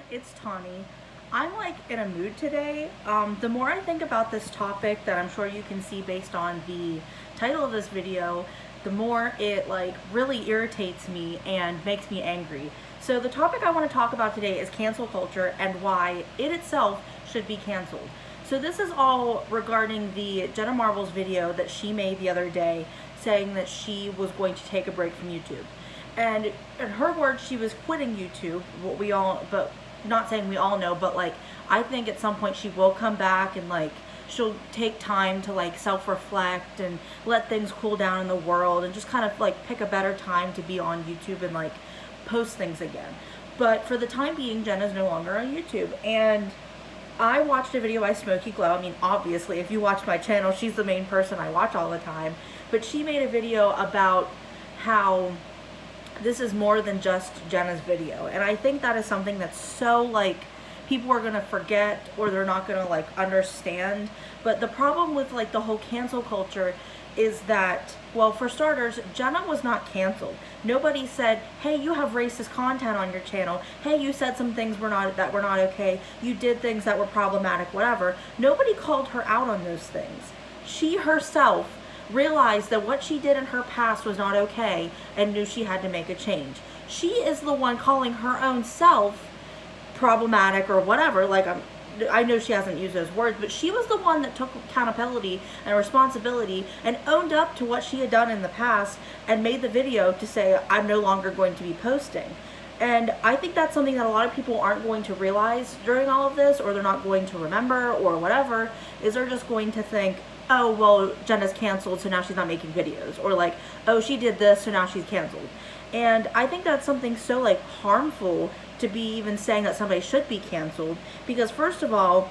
it's Tawney. I'm like in a mood today. The more I think about this topic that I'm sure you can see based on the title of this video, the more it like really irritates me and makes me angry. So the topic I want to talk about today is cancel culture and why it itself should be canceled. So this is all regarding the Jenna Marbles video that she made the other day saying that she was going to take a break from YouTube. And in her words, she was quitting YouTube, but not saying we all know, but like, I think at some point she will come back and like, she'll take time to like self-reflect and let things cool down in the world and just kind of like pick a better time to be on YouTube and like post things again. But for the time being, Jenna's no longer on YouTube. And I watched a video by Smokey Glow. I mean, obviously, if you watch my channel, she's the main person I watch all the time. But she made a video about how this is more than just Jenna's video. And I think that is something that's so like people are gonna forget or they're not gonna like understand. But the problem with like the whole cancel culture is that, well, for starters, Jenna was not canceled. Nobody said, hey, you have racist content on your channel. Hey, you said some things that were not okay. You did things that were problematic, whatever. Nobody called her out on those things. She herself realized that what she did in her past was not okay and knew she had to make a change. She is the one calling her own self problematic or whatever. Like, I know she hasn't used those words, but she was the one that took accountability and responsibility and owned up to what she had done in the past and made the video to say, I'm no longer going to be posting. And I think that's something that a lot of people aren't going to realize during all of this, or they're not going to remember or whatever, is they're just going to think, oh, well, Jenna's canceled, so now she's not making videos. Or like, oh, she did this, so now she's canceled. And I think that's something so like harmful to be even saying that somebody should be canceled. Because first of all,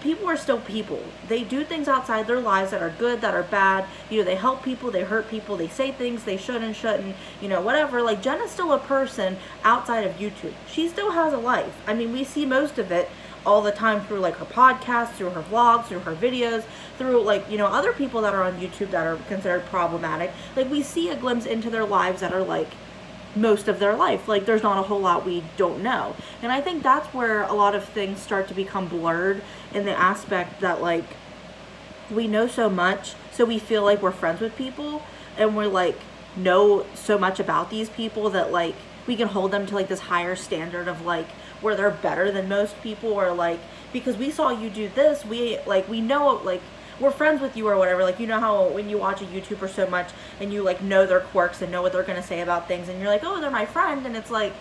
people are still people. They do things outside their lives that are good, that are bad. You know, they help people, they hurt people, they say things they should and shouldn't, you know, whatever. Like, Jenna's still a person outside of YouTube. She still has a life. I mean, we see most of it all the time through like her podcast, through her vlogs, through her videos, through like, you know, other people that are on YouTube that are considered problematic. Like, we see a glimpse into their lives that are like most of their life. Like, there's not a whole lot we don't know. And I think that's where a lot of things start to become blurred, in the aspect that like we know so much, so we feel like we're friends with people and we're like know so much about these people that like we can hold them to like this higher standard of like where they're better than most people, or like because we saw you do this, we know like we're friends with you or whatever. Like, you know how when you watch a YouTuber so much and you like know their quirks and know what they're gonna say about things and you're like, oh, they're my friend, and it's like,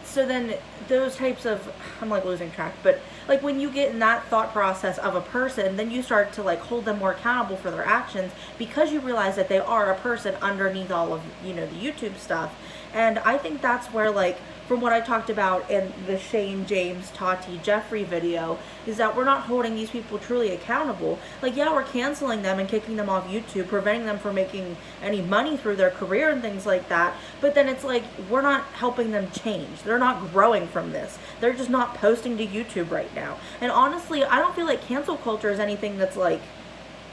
so then those types of, I'm like losing track, but like when you get in that thought process of a person, then you start to like hold them more accountable for their actions, because you realize that they are a person underneath all of, you know, the YouTube stuff. And I think that's where, like, from what I talked about in the Shane, James, Tati, Jeffrey video, is that we're not holding these people truly accountable. Like, yeah, we're canceling them and kicking them off YouTube, preventing them from making any money through their career and things like that. But then it's like, we're not helping them change. They're not growing from this. They're just not posting to YouTube right now. And honestly, I don't feel like cancel culture is anything that's like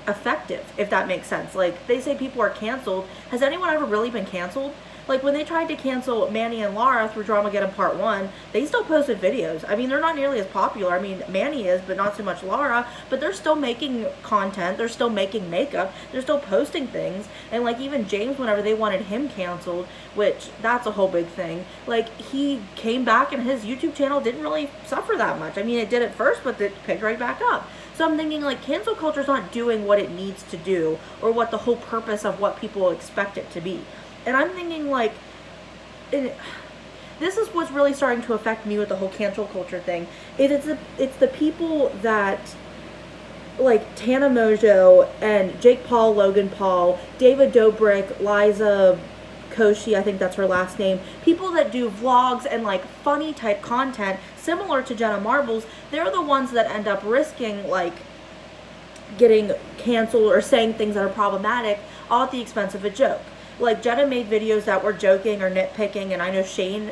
effective, if that makes sense. Like, they say people are canceled. Has anyone ever really been canceled? Like, when they tried to cancel Manny and Laura through Dramageddon Part 1, they still posted videos. I mean, they're not nearly as popular. I mean, Manny is, but not so much Laura. But they're still making content. They're still making makeup. They're still posting things. And, like, even James, whenever they wanted him canceled, which, that's a whole big thing, like, he came back and his YouTube channel didn't really suffer that much. I mean, it did at first, but it picked right back up. So I'm thinking, like, cancel culture's not doing what it needs to do, or what the whole purpose of what people expect it to be. And I'm thinking, like, this is what's really starting to affect me with the whole cancel culture thing. It's the people that, like, Tana Mojo and Jake Paul, Logan Paul, David Dobrik, Liza Koshy, I think that's her last name, people that do vlogs and like funny type content similar to Jenna Marbles, they're the ones that end up risking like getting canceled or saying things that are problematic all at the expense of a joke. Like, Jenna made videos that were joking or nitpicking, and I know Shane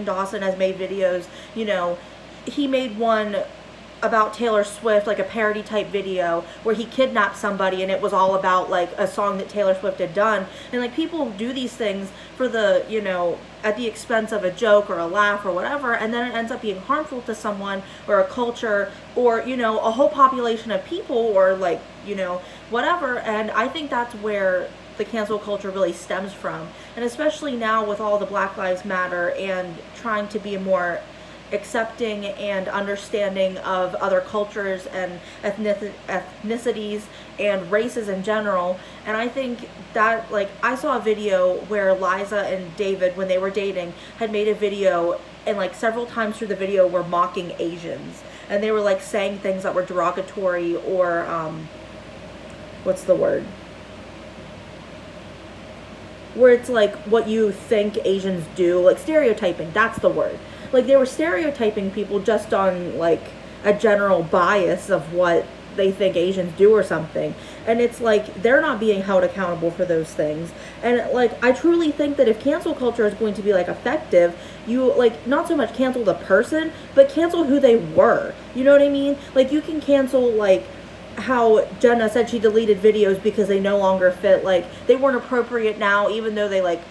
Dawson has made videos, you know, he made one about Taylor Swift, like a parody type video where he kidnapped somebody and it was all about like a song that Taylor Swift had done. And like people do these things for the, you know, at the expense of a joke or a laugh or whatever, and then it ends up being harmful to someone or a culture or, you know, a whole population of people or like, you know, whatever. And I think that's where the cancel culture really stems from. And especially now with all the Black Lives Matter and trying to be more accepting and understanding of other cultures and ethnicities and races in general. And I think that, like, I saw a video where Liza and David, when they were dating, had made a video, and like several times through the video were mocking Asians, and they were like saying things that were derogatory or what's the word, where it's like what you think Asians do, like stereotyping, that's the word. Like they were stereotyping people just on like a general bias of what they think Asians do or something. And it's like they're not being held accountable for those things. And like I truly think that if cancel culture is going to be like effective, you like not so much cancel the person, but cancel who they were. You know what I mean? Like you can cancel like how Jenna said she deleted videos because they no longer fit, like they weren't appropriate now, even though they like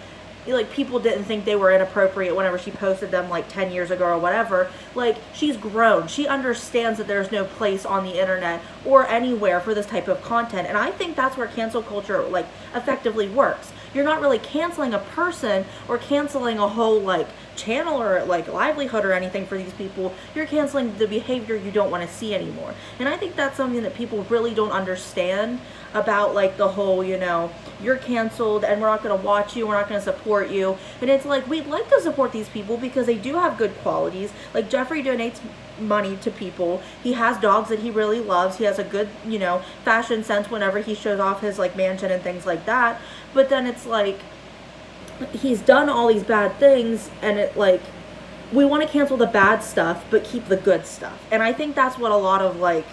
people didn't think they were inappropriate whenever she posted them like 10 years ago or whatever. Like she's grown, she understands that there's no place on the internet or anywhere for this type of content. And I think that's where cancel culture like effectively works. You're not really canceling a person or canceling a whole like channel or like livelihood or anything for these people. You're canceling the behavior you don't want to see anymore. And I think that's something that people really don't understand about like the whole, you know, you're canceled and we're not going to watch you, we're not going to support you. And it's like, we'd like to support these people because they do have good qualities. Like Jeffree donates money to people. He has dogs that he really loves. He has a good, you know, fashion sense whenever he shows off his like mansion and things like that. But then it's like, he's done all these bad things, and it like, we want to cancel the bad stuff but keep the good stuff. And I think that's what a lot of like,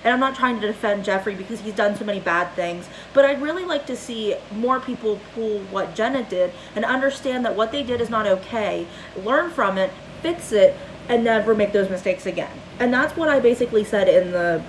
and I'm not trying to defend Jeffree because he's done so many bad things, but I'd really like to see more people pull what Jenna did and understand that what they did is not okay, learn from it, fix it, and never make those mistakes again. And that's what I basically said in the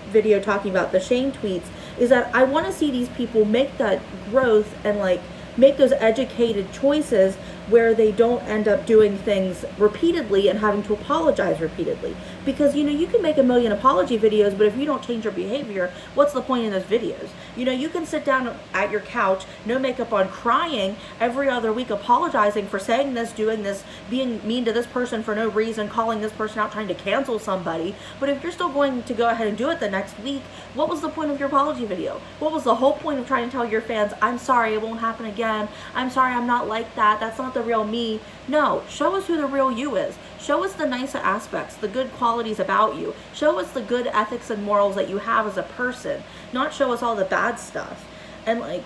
video talking about the Shane tweets, is that I want to see these people make that growth and like make those educated choices where they don't end up doing things repeatedly and having to apologize repeatedly. Because, you know, you can make a million apology videos, but if you don't change your behavior, what's the point in those videos? You know, you can sit down at your couch, no makeup on, crying every other week, apologizing for saying this, doing this, being mean to this person for no reason, calling this person out, trying to cancel somebody. But if you're still going to go ahead and do it the next week, what was the point of your apology video? What was the whole point of trying to tell your fans, I'm sorry, it won't happen again, I'm sorry, I'm not like that, that's not the real me? No, show us who the real you is. Show us the nicer aspects, the good qualities about you. Show us the good ethics and morals that you have as a person, not show us all the bad stuff. And like,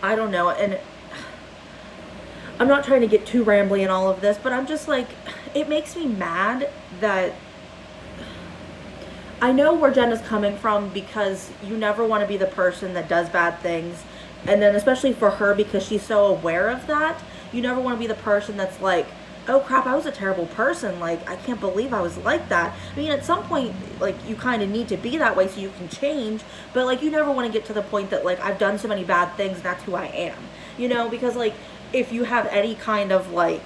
I don't know, and I'm not trying to get too rambly in all of this, but I'm just like, it makes me mad that I know where Jenna's coming from, because you never want to be the person that does bad things. And then especially for her, because she's so aware of that, you never want to be the person that's like, oh crap, I was a terrible person, like I can't believe I was like that. I mean, at some point, like, you kind of need to be that way so you can change, but like, you never want to get to the point that like, I've done so many bad things and that's who I am, you know? Because like, if you have any kind of like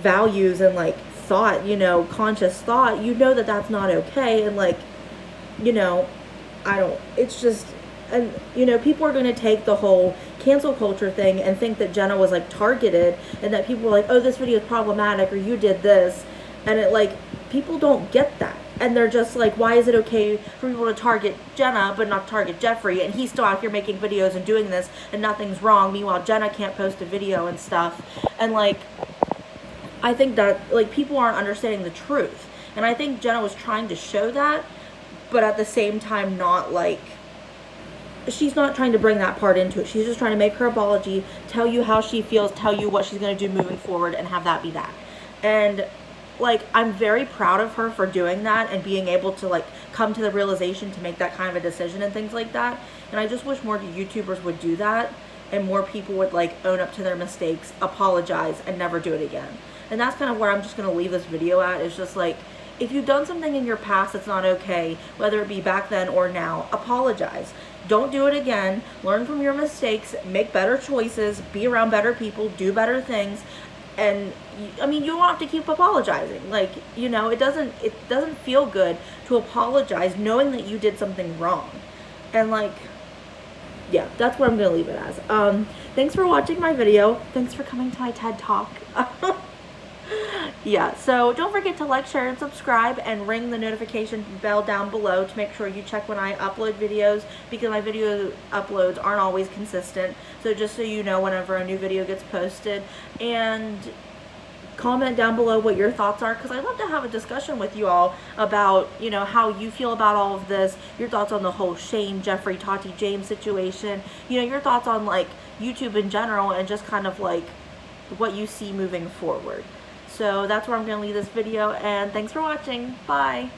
values and like thought, you know, conscious thought, you know that that's not okay. And like, you know, it's just, and you know, people are going to take the whole cancel culture thing and think that Jenna was like targeted, and that people were like, oh, this video is problematic, or you did this. And it like, people don't get that, and they're just like, why is it okay for people to target Jenna but not target Jeffree, and he's still out here making videos and doing this and nothing's wrong, meanwhile Jenna can't post a video and stuff. And like, I think that like, people aren't understanding the truth, and I think Jenna was trying to show that, but at the same time not like, she's not trying to bring that part into it. She's just trying to make her apology, tell you how she feels, tell you what she's going to do moving forward, and have that be that. And like, I'm very proud of her for doing that and being able to like come to the realization to make that kind of a decision and things like that. And I just wish more YouTubers would do that, and more people would like own up to their mistakes, apologize, and never do it again. And that's kind of where I'm just going to leave this video at. It's just like, If you've done something in your past that's not okay, whether it be back then or now, apologize. Don't do it again. Learn from your mistakes, make better choices, be around better people, do better things. And I mean, you don't have to keep apologizing. Like, you know, it doesn't feel good to apologize knowing that you did something wrong. And like, yeah, that's what I'm gonna leave it as. Thanks for watching my video. Thanks for coming to my TED Talk. Yeah, so don't forget to like, share, and subscribe, and ring the notification bell down below to make sure you check when I upload videos, because my video uploads aren't always consistent. So just so you know whenever a new video gets posted. And comment down below what your thoughts are, because I'd love to have a discussion with you all about, you know, how you feel about all of this, your thoughts on the whole Shane, Jeffree, Tati, James situation, you know, your thoughts on like YouTube in general, and just kind of like what you see moving forward. So that's where I'm going to leave this video, and thanks for watching. Bye!